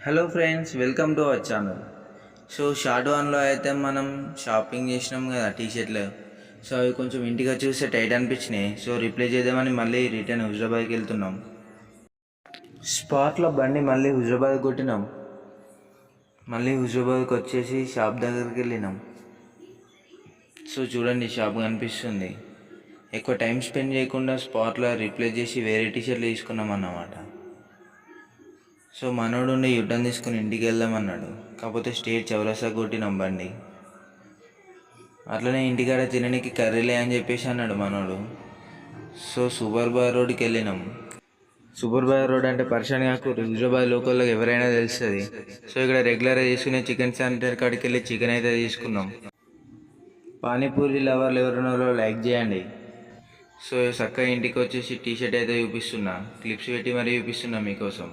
Hello friends, welcome to our channel. So short వన్లో అయితే మనం షాపింగ్ చేసినాం కదా టీషర్ట్లు. సో అవి కొంచెం ఇంటికి చూస్తే టైట్ అనిపించినాయి. సో రిప్లై చేద్దామని మళ్ళీ రిటర్న్ హుజరాబాద్కి వెళ్తున్నాం. స్పాట్లో బండి మళ్ళీ హుజరాబాద్ కొట్టినాం. మళ్ళీ హుజరాబాద్కి వచ్చేసి షాప్ దగ్గరికి వెళ్ళినాం. సో చూడండి, షాప్ కనిపిస్తుంది. ఎక్కువ టైం స్పెండ్ చేయకుండా స్పాట్లో రిప్లై చేసి వేరే టీషర్ట్లు తీసుకున్నాం అన్నమాట. సో మనోడు ఉండి యుద్ధం తీసుకుని ఇంటికి వెళ్దామన్నాడు. కాకపోతే స్టేట్ చౌరస్తా కొట్టినాం బండి. అట్లనే ఇంటికాడ తినడానికి కర్రీలే అని చెప్పేసి అన్నాడు మనోడు. సో సూపర్ బాయ్ రోడ్కి వెళ్ళినాం. సూపర్ బాయ్ రోడ్ అంటే పరిశాన్ కాకు, హుజరాబాద్ లోకల్లో ఎవరైనా తెలుస్తుంది. సో ఇక్కడ రెగ్యులర్గా తీసుకునే చికెన్ సెంటర్ కాడికి వెళ్ళి చికెన్ అయితే తీసుకున్నాం. పానీపూరి లవర్లు ఎవరున్నారో లైక్ చేయండి. సో చక్కగా ఇంటికి వచ్చేసి టీషర్ట్ అయితే చూపిస్తున్నా, క్లిప్స్ పెట్టి మరీ చూపిస్తున్నా మీకోసం.